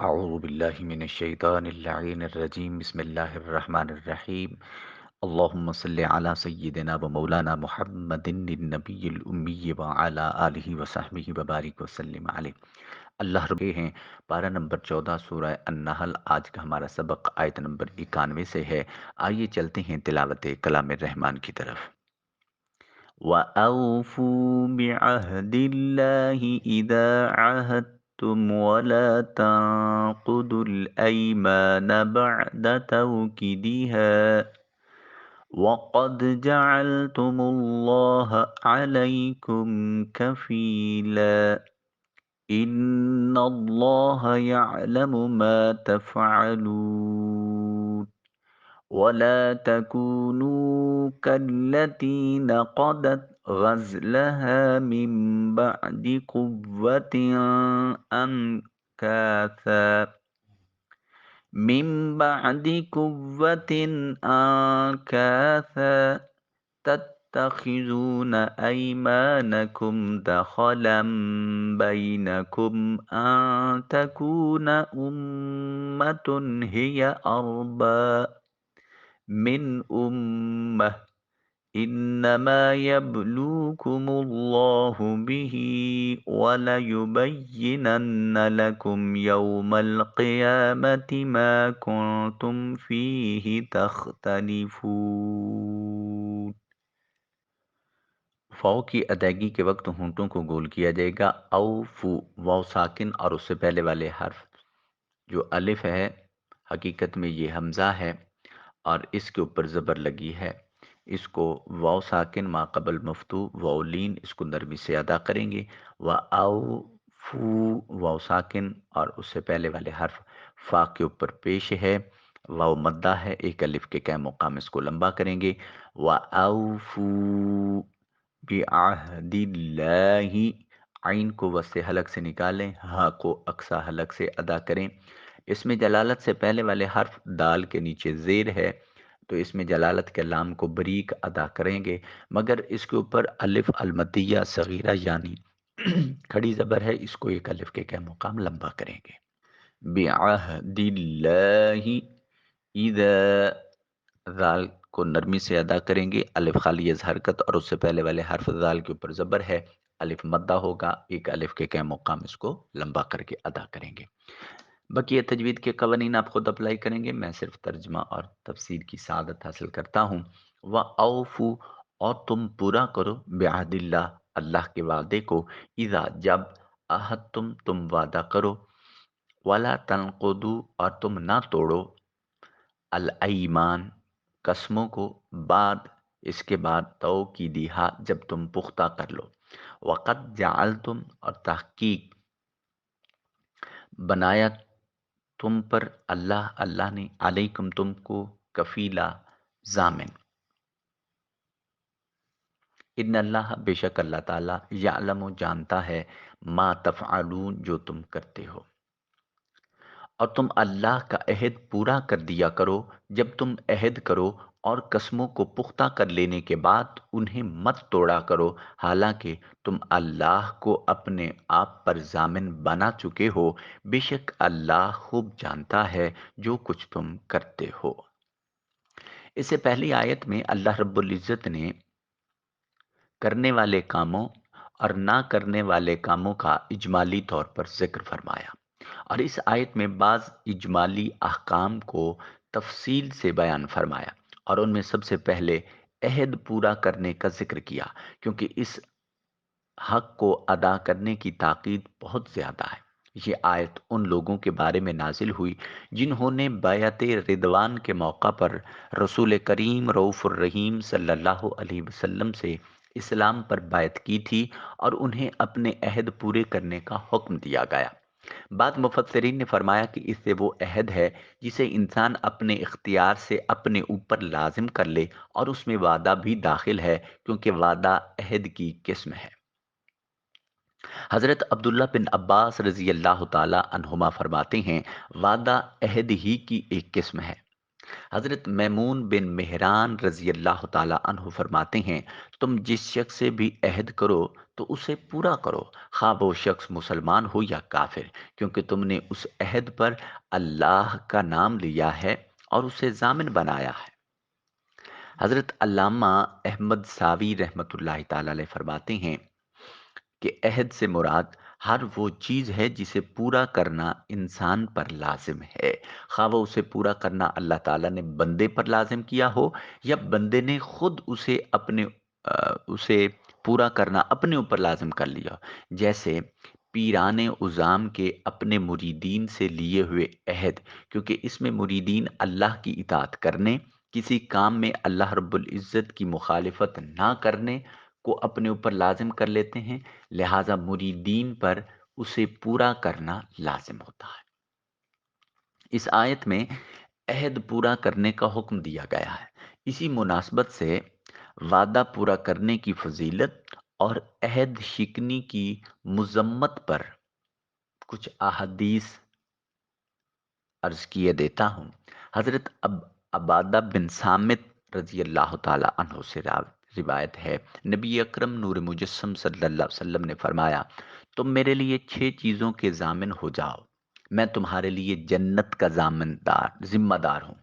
اعوذ باللہ من الشیطان اللعین الرجیم بسم اللہ الرحمن الرحیم اللہم صلی علی سیدنا و مولانا محمد النبی الامی وعلی آلہ وصحبہ وبارک وسلم علیہ۔ اللہ ربے ہیں پارہ نمبر 14 سورہ النحل۔ آج کا ہمارا سبق آیت نمبر 91 سے ہے۔ آئیے چلتے ہیں تلاوت کلام الرحمن کی طرف۔ وَأَوْفُوا بِعَهْدِ اللَّهِ إِذَا عَاهَدتُّمْ وَلَا تَنقُضُوا الْأَيْمَانَ بَعْدَ تَوْكِيدِهَا وَقَدْ جَعَلْتُمُ اللَّهَ عَلَيْكُمْ كَفِيلًا إِنَّ اللَّهَ يَعْلَمُ مَا تَفْعَلُونَ ولا تكونوا كالتي نقضت غزلها أنكاثا من بعد قوة أنكاثا تتخذون أيمانكم دخلا بينكم أن تكون أمة هي أربى من أمة إنما يبلوكم الله به وليبينن لكم يوم القيامة ما كنتم فيه تختلفون۔ فاؤ کی ادائیگی کے وقت ہونٹوں کو گول کیا جائے گا۔ او فو واو ساکن اور اس سے پہلے والے حرف جو الف ہے حقیقت میں یہ حمزہ ہے اور اس کے اوپر زبر لگی ہے۔ اس کو واو ساکن ما قبل مفتوح واو لین اس کو نرمی سے ادا کریں گے۔ و او فو واو ساکن اور اس سے پہلے والے حرف فا کے اوپر پیش ہے، واو مدہ ہے، ایک الف کے قائم مقام اس کو لمبا کریں گے۔ و او فو بعہد اللہ، عین کو وسط حلق سے نکالیں، ہاں کو اقصی حلق سے ادا کریں۔ اس میں جلالت سے پہلے والے حرف دال کے نیچے زیر ہے، تو اس میں جلالت کے لام کو بریک ادا کریں گے، مگر اس کے اوپر الف المدیہ صغیرہ یعنی کھڑی زبر ہے، اس کو ایک الف کے قائم مقام لمبا کریں گے۔ بعہد اللہ اذا، ذال کو نرمی سے ادا کریں گے، الف خالی از حرکت اور اس سے پہلے والے حرف ذال کے اوپر زبر ہے، الف مدہ ہوگا، ایک الف کے قائم مقام اس کو لمبا کر کے ادا کریں گے۔ بقیہ تجوید کے قوانین آپ خود اپلائی کریں گے، میں صرف ترجمہ اور تفسیر کی سعادت حاصل کرتا ہوں۔ وَأَوْفُوا، اور تم پورا کرو، بعہد اللہ، اللہ کے وعدے کو، اذا جب، عہدتم تم وعدہ کرو، وَلَا تَنْقُضُوا اور تم نہ توڑو، الایمان قسموں کو، بعد اس کے بعد توکیدہا جب تم پختہ کر لو، وقد جعلتم اور تحقیق بنایا تم پر اللہ نے، علیکم تم کو، کفیلا ضامن، ان اللہ بے شک اللہ تعالی یعلم جانتا ہے، ما تفعلون جو تم کرتے ہو۔ اور تم اللہ کا عہد پورا کر دیا کرو جب تم عہد کرو، اور قسموں کو پختہ کر لینے کے بعد انہیں مت توڑا کرو، حالانکہ تم اللہ کو اپنے آپ پر ضامن بنا چکے ہو، بے شک اللہ خوب جانتا ہے جو کچھ تم کرتے ہو۔ اس سے پہلی آیت میں اللہ رب العزت نے کرنے والے کاموں اور نہ کرنے والے کاموں کا اجمالی طور پر ذکر فرمایا، اور اس آیت میں بعض اجمالی احکام کو تفصیل سے بیان فرمایا، اور ان میں سب سے پہلے عہد پورا کرنے کا ذکر کیا، کیونکہ اس حق کو ادا کرنے کی تاکید بہت زیادہ ہے۔ یہ آیت ان لوگوں کے بارے میں نازل ہوئی جنہوں نے بیعت رضوان کے موقع پر رسول کریم رؤوف الرحیم صلی اللہ علیہ وسلم سے اسلام پر بیعت کی تھی، اور انہیں اپنے عہد پورے کرنے کا حکم دیا گیا۔ بعض مفسرین نے فرمایا کہ اس سے وہ عہد ہے جسے انسان اپنے اختیار سے اپنے اوپر لازم کر لے، اور اس میں وعدہ بھی داخل ہے، کیونکہ وعدہ عہد کی قسم ہے۔ حضرت عبداللہ بن عباس رضی اللہ تعالی عنہما فرماتے ہیں، وعدہ عہد ہی کی ایک قسم ہے۔ حضرت میمون بن مہران رضی اللہ تعالی عنہ فرماتے ہیں، تم جس شخص سے بھی عہد کرو تو اسے پورا کرو، خواہ وہ شخص مسلمان ہو یا کافر، کیونکہ تم نے اس عہد پر اللہ کا نام لیا ہے اور اسے ضامن بنایا ہے۔ حضرت علامہ احمد ساوی رحمۃ اللہ تعالی علیہ فرماتے ہیں کہ عہد سے مراد ہر وہ چیز ہے جسے پورا کرنا انسان پر لازم ہے، خواہ وہ اسے پورا کرنا اللہ تعالیٰ نے بندے پر لازم کیا ہو یا بندے نے خود اسے پورا کرنا اپنے اوپر لازم کر لیا ہو۔ جیسے پیران اعظام کے اپنے مریدین سے لیے ہوئے عہد، کیونکہ اس میں مریدین اللہ کی اطاعت کرنے، کسی کام میں اللہ رب العزت کی مخالفت نہ کرنے کو اپنے اوپر لازم کر لیتے ہیں، لہذا مریدین پر اسے پورا کرنا لازم ہوتا ہے۔ اس آیت میں عہد پورا کرنے کا حکم دیا گیا ہے۔ اسی مناسبت سے وعدہ پورا کرنے کی فضیلت اور عہد شکنی کی مذمت پر کچھ احادیث عرض کیے دیتا ہوں۔ حضرت عبادہ بن سامت رضی اللہ تعالی عنہ سے روایت ہے، نبی اکرم نور مجسم صلی اللہ علیہ وسلم نے فرمایا، تم میرے لیے 6 چیزوں کے ضامن ہو جاؤ، میں تمہارے لیے جنت کا ذمہ دار ہوں۔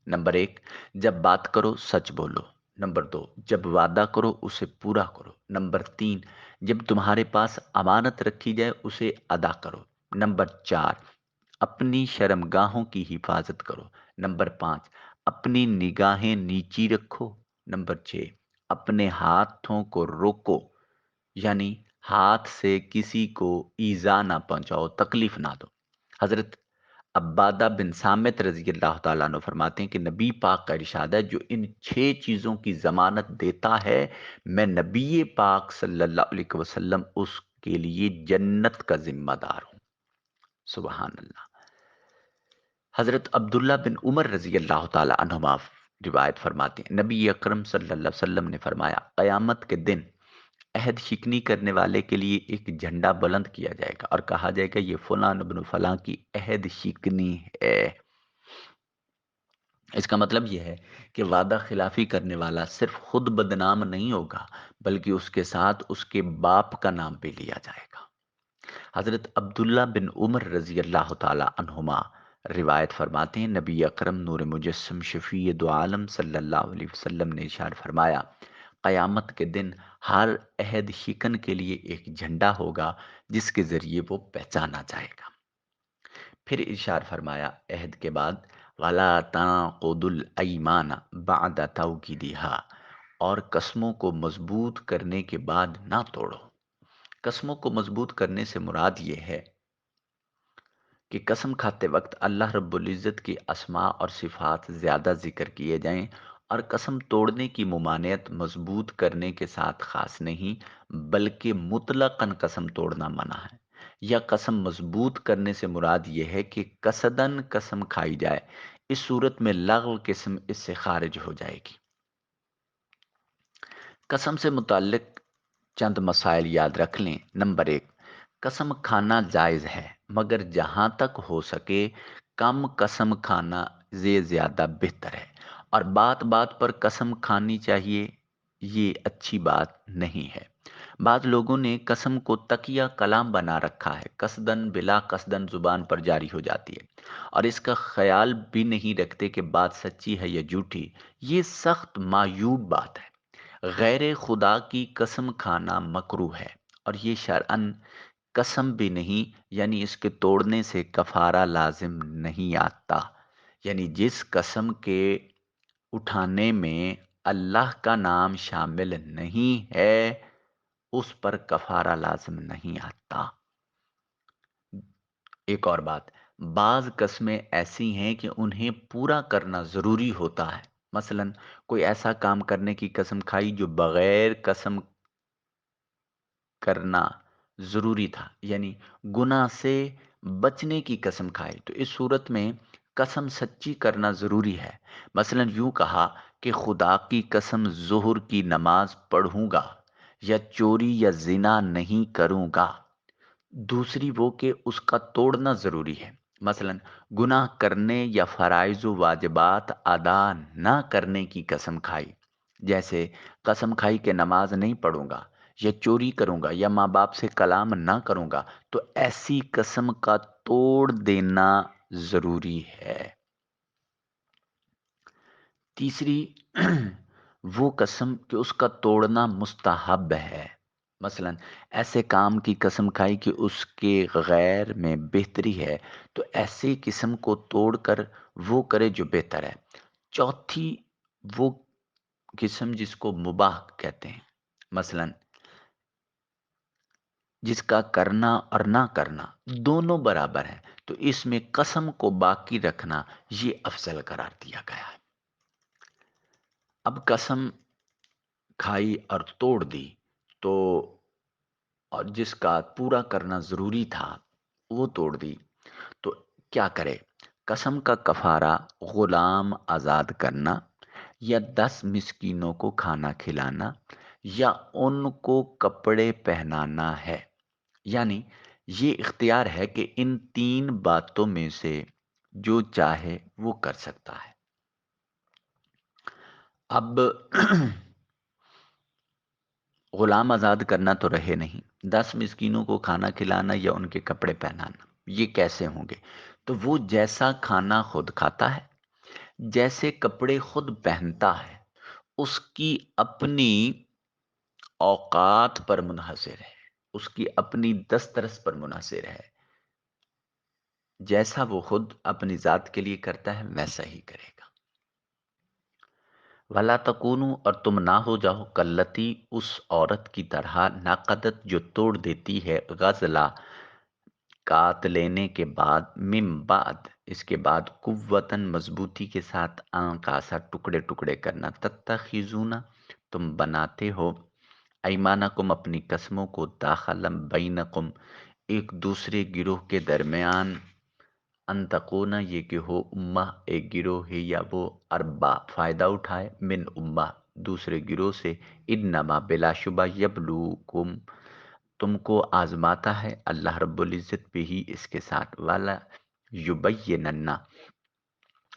نمبر 1، جب بات کرو سچ بولو۔ نمبر 2، جب وعدہ کرو اسے پورا کرو۔ نمبر 3، جب تمہارے پاس امانت رکھی جائے اسے ادا کرو۔ نمبر 4، اپنی شرمگاہوں کی حفاظت کرو۔ نمبر 5، اپنی نگاہیں نیچی رکھو۔ نمبر 6، اپنے ہاتھوں کو روکو، یعنی ہاتھ سے کسی کو ایذا نہ پہنچاؤ، تکلیف نہ دو۔ حضرت عبادہ بن سامت رضی اللہ تعالیٰ عنہ فرماتے ہیں کہ نبی پاک کا ارشاد ہے، جو ان 6 چیزوں کی ضمانت دیتا ہے، میں نبی پاک صلی اللہ علیہ وسلم اس کے لیے جنت کا ذمہ دار ہوں۔ سبحان اللہ۔ حضرت عبداللہ بن عمر رضی اللہ تعالی عنہما روایت فرماتے ہیں، نبی اکرم صلی اللہ علیہ وسلم نے فرمایا، قیامت کے دن عہد شکنی کرنے والے کے لیے ایک جھنڈا بلند کیا جائے گا اور کہا جائے گا یہ فلاں بن فلاں کی عہد شکنی ہے۔ اس کا مطلب یہ ہے کہ وعدہ خلافی کرنے والا صرف خود بدنام نہیں ہوگا، بلکہ اس کے ساتھ اس کے باپ کا نام بھی لیا جائے گا۔ حضرت عبداللہ بن عمر رضی اللہ تعالی عنہما روایت فرماتے ہیں، نبی اکرم نور مجسم شفیع دو عالم صلی اللہ علیہ وسلم نے ارشاد فرمایا، قیامت کے دن ہر عہد شکن کے لیے ایک جھنڈا ہوگا جس کے ذریعے وہ پہچانا جائے گا۔ پھر ارشاد فرمایا عہد کے بعد، وَلَا تَنقُضُوا الْأَيْمَانَ بَعْدَ تَوْكِيدِهَا، اور قسموں کو مضبوط کرنے کے بعد نہ توڑو۔ قسموں کو مضبوط کرنے سے مراد یہ ہے کہ قسم کھاتے وقت اللہ رب العزت کی اسماء اور صفات زیادہ ذکر کیے جائیں، اور قسم توڑنے کی ممانعت مضبوط کرنے کے ساتھ خاص نہیں، بلکہ مطلقاً قسم توڑنا منع ہے۔ یا قسم مضبوط کرنے سے مراد یہ ہے کہ قصداً قسم کھائی جائے، اس صورت میں لغو قسم اس سے خارج ہو جائے گی۔ قسم سے متعلق چند مسائل یاد رکھ لیں۔ نمبر 1، قسم کھانا جائز ہے، مگر جہاں تک ہو سکے کم قسم کھانا یہ زیادہ بہتر ہے، اور بات بات پر قسم کھانی چاہیے، یہ اچھی بات نہیں ہے۔ بعض لوگوں نے قسم کو تکیہ کلام بنا رکھا ہے، قصدن بلا قصدن زبان پر جاری ہو جاتی ہے، اور اس کا خیال بھی نہیں رکھتے کہ بات سچی ہے یا جھوٹی۔ یہ سخت معیوب بات ہے۔ غیر خدا کی قسم کھانا مکروہ ہے، اور یہ شرعاً قسم بھی نہیں، یعنی اس کے توڑنے سے کفارہ لازم نہیں آتا۔ یعنی جس قسم کے اٹھانے میں اللہ کا نام شامل نہیں ہے اس پر کفارہ لازم نہیں آتا۔ ایک اور بات، بعض قسمیں ایسی ہیں کہ انہیں پورا کرنا ضروری ہوتا ہے، مثلا کوئی ایسا کام کرنے کی قسم کھائی جو بغیر قسم کرنا ضروری تھا، یعنی گناہ سے بچنے کی قسم کھائی، تو اس صورت میں قسم سچی کرنا ضروری ہے۔ مثلا یوں کہا کہ خدا کی قسم ظہر کی نماز پڑھوں گا، یا چوری یا زنا نہیں کروں گا۔ دوسری وہ کہ اس کا توڑنا ضروری ہے، مثلا گناہ کرنے یا فرائض و واجبات ادا نہ کرنے کی قسم کھائی، جیسے قسم کھائی کہ نماز نہیں پڑھوں گا، یا چوری کروں گا یا ماں باپ سے کلام نہ کروں گا، تو ایسی قسم کا توڑ دینا ضروری ہے۔ تیسری وہ قسم کہ اس کا توڑنا مستحب ہے، مثلا ایسے کام کی قسم کھائی کہ اس کے غیر میں بہتری ہے، تو ایسے قسم کو توڑ کر وہ کرے جو بہتر ہے۔ چوتھی وہ قسم جس کو مباح کہتے ہیں، مثلا جس کا کرنا اور نہ کرنا دونوں برابر ہیں، تو اس میں قسم کو باقی رکھنا یہ افضل قرار دیا گیا ہے۔ اب قسم کھائی اور توڑ دی، تو اور جس کا پورا کرنا ضروری تھا وہ توڑ دی، تو کیا کرے؟ قسم کا کفارہ غلام آزاد کرنا، یا 10 مسکینوں کو کھانا کھلانا، یا ان کو کپڑے پہنانا ہے۔ یعنی یہ اختیار ہے کہ ان 3 باتوں میں سے جو چاہے وہ کر سکتا ہے۔ اب غلام آزاد کرنا تو رہے نہیں، 10 مسکینوں کو کھانا کھلانا یا ان کے کپڑے پہنانا، یہ کیسے ہوں گے؟ تو وہ جیسا کھانا خود کھاتا ہے، جیسے کپڑے خود پہنتا ہے، اس کی اپنی اوقات پر منحصر ہے، اس کی اپنی دسترس پر منحصر ہے، جیسا وہ خود اپنی ذات کے لیے کرتا ہے ویسا ہی کرے گا۔ وَلَا تَكُونُوا، اور تم نہ ہو جاؤ، کلتی، اس عورت کی طرح، ناقدت، جو توڑ دیتی ہے، غزلہ، کات لینے کے بعد، من بعد، اس کے بعد، قوتاً، مضبوطی کے ساتھ، کاسا، ٹکڑے ٹکڑے کرنا، تتخذون، تم بناتے ہو، ایمانکم، اپنی قسموں کو، داخلم بینکم، ایک دوسرے گروہ کے درمیان، ان تکونا، یہ کہ ہو، امہ، ایک گروہ ہے، یا وہ اربا، فائدہ اٹھائے، من امہ، دوسرے گروہ سے، انما، بلا شبہ، یبلوکم، تم کو آزماتا ہے اللہ رب العزت بھی ہی اس کے ساتھ، والا یبیننا،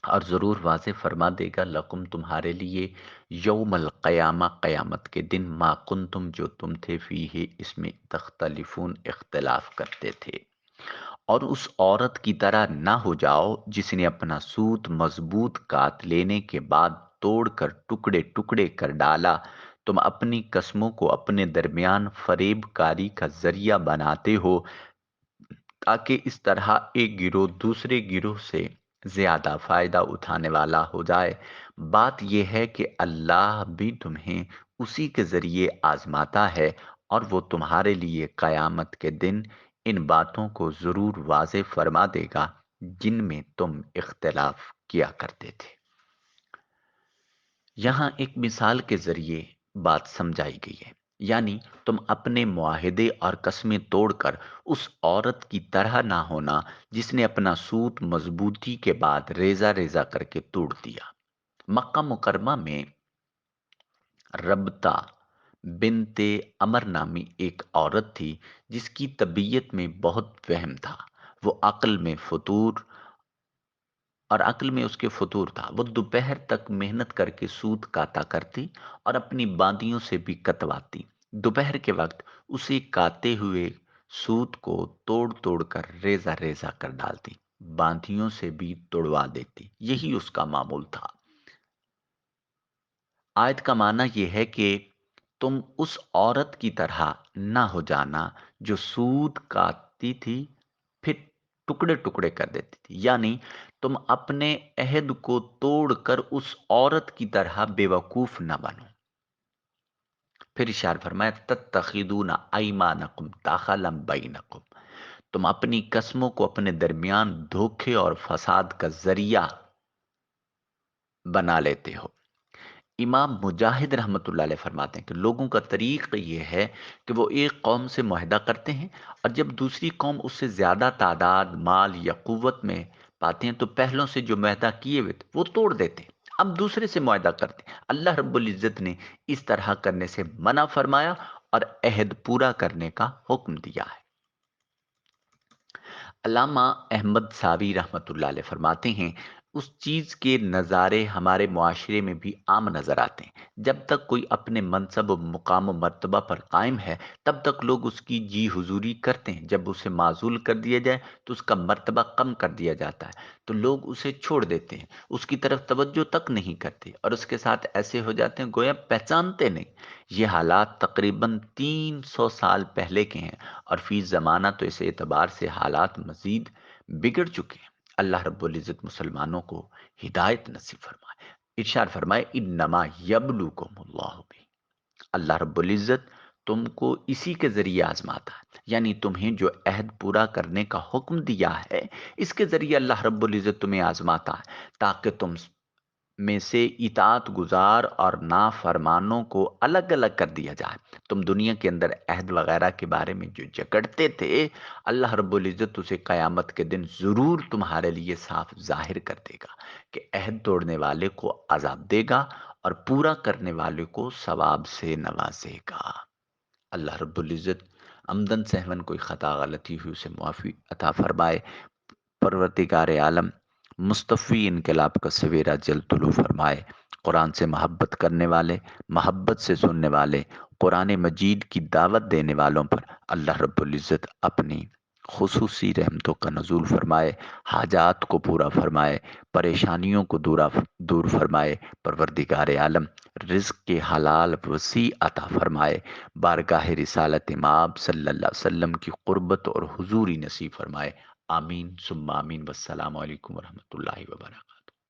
اور ضرور واضح فرما دے گا، لکم، تمہارے لیے، یوم القیامہ، قیامت کے دن، ما کنتم، جو تم تھے، فیہ، اس میں، تختلفون، اختلاف کرتے تھے۔ اور اس عورت کی طرح نہ ہو جاؤ جس نے اپنا سوت مضبوط کات لینے کے بعد توڑ کر ٹکڑے ٹکڑے کر ڈالا، تم اپنی قسموں کو اپنے درمیان فریب کاری کا ذریعہ بناتے ہو، تاکہ اس طرح ایک گروہ دوسرے گروہ سے زیادہ فائدہ اٹھانے والا ہو جائے۔ بات یہ ہے کہ اللہ بھی تمہیں اسی کے ذریعے آزماتا ہے، اور وہ تمہارے لیے قیامت کے دن ان باتوں کو ضرور واضح فرما دے گا جن میں تم اختلاف کیا کرتے تھے۔ یہاں ایک مثال کے ذریعے بات سمجھائی گئی ہے، یعنی تم اپنے معاہدے اور قسمیں توڑ کر اس عورت کی طرح نہ ہونا جس نے اپنا سوت مضبوطی کے بعد ریزہ ریزہ کر کے توڑ دیا۔ مکہ مکرمہ میں ربطہ بنت امر نامی ایک عورت تھی جس کی طبیعت میں بہت وہم تھا، وہ عقل میں فطور، اور عقل میں اس کے فطور تھا، وہ دوپہر تک محنت کر کے سوت کاتا کرتی اور اپنی باندیوں سے بھی کتواتی۔ دوپہر کے وقت اسے کاتے ہوئے سوت کو توڑ توڑ کر ریزہ ریزہ کر ڈالتی، باندیوں سے بھی توڑوا دیتی، یہی اس کا معمول تھا۔ آیت کا معنی یہ ہے کہ تم اس عورت کی طرح نہ ہو جانا جو سود کاٹتی تھی پھر ٹکڑے ٹکڑے کر دیتی تھی، یعنی تم اپنے عہد کو توڑ کر اس عورت کی طرح بے وقوف نہ بنو۔ پھر ارشاد فرمایا، تتخذون ایمانکم دخلا بینکم، تم اپنی قسموں کو اپنے درمیان دھوکے اور فساد کا ذریعہ بنا لیتے ہو۔ امام مجاہد رحمۃ اللہ علیہ فرماتے ہیں کہ لوگوں کا طریق یہ ہے کہ وہ ایک قوم سے معاہدہ کرتے ہیں، اور جب دوسری قوم اس سے زیادہ تعداد، مال یا قوت میں پاتے ہیں تو پہلوں سے جو معاہدہ کیے ہوئے تھے وہ توڑ دیتے ہیں، اب دوسرے سے معاہدہ کرتے ہیں۔ اللہ رب العزت نے اس طرح کرنے سے منع فرمایا اور عہد پورا کرنے کا حکم دیا ہے۔ علامہ احمد ساوی رحمۃ اللہ علیہ فرماتے ہیں، اس چیز کے نظارے ہمارے معاشرے میں بھی عام نظر آتے ہیں۔ جب تک کوئی اپنے منصب و مقام و مرتبہ پر قائم ہے، تب تک لوگ اس کی جی حضوری کرتے ہیں۔ جب اسے معزول کر دیا جائے تو اس کا مرتبہ کم کر دیا جاتا ہے، تو لوگ اسے چھوڑ دیتے ہیں، اس کی طرف توجہ تک نہیں کرتے، اور اس کے ساتھ ایسے ہو جاتے ہیں گویا پہچانتے نہیں۔ یہ حالات تقریباً 300 سال پہلے کے ہیں، اور فی زمانہ تو اس اعتبار سے حالات مزید بگڑ چکے ہیں۔ اللہ رب العزت مسلمانوں کو ہدایت نصیب فرمائے۔ ارشاد فرمائے انما یبلوکم اللہ بھی، اللہ رب العزت تم کو اسی کے ذریعے آزماتا ہے، یعنی تمہیں جو عہد پورا کرنے کا حکم دیا ہے، اس کے ذریعے اللہ رب العزت تمہیں آزماتا ہے، تاکہ تم میں سے اطاعت گزار اور نافرمانوں کو الگ الگ کر دیا جائے۔ تم دنیا کے اندر عہد وغیرہ کے بارے میں جو جھگڑتے تھے، اللہ رب العزت اسے قیامت کے دن ضرور تمہارے لیے صاف ظاہر کر دے گا کہ عہد توڑنے والے کو عذاب دے گا اور پورا کرنے والے کو ثواب سے نوازے گا۔ اللہ رب العزت عمدن سہون کوئی خطا غلطی ہوئی اسے معافی عطا فرمائے۔ پروردگار عالم مصطفی انقلاب کا سویرا جلد طلوع فرمائے۔ قرآن سے محبت کرنے والے، محبت سے سننے والے، قرآن مجید کی دعوت دینے والوں پر اللہ رب العزت اپنی خصوصی رحمتوں کا نزول فرمائے، حاجات کو پورا فرمائے، پریشانیوں کو دور فرمائے۔ پروردگار عالم رزق کے حلال وسیع عطا فرمائے، بارگاہ رسالت مآب صلی اللہ علیہ وسلم کی قربت اور حضوری نصیب فرمائے۔ آمین ثم آمین، والسلام علیکم ورحمۃ اللہ وبرکاتہ۔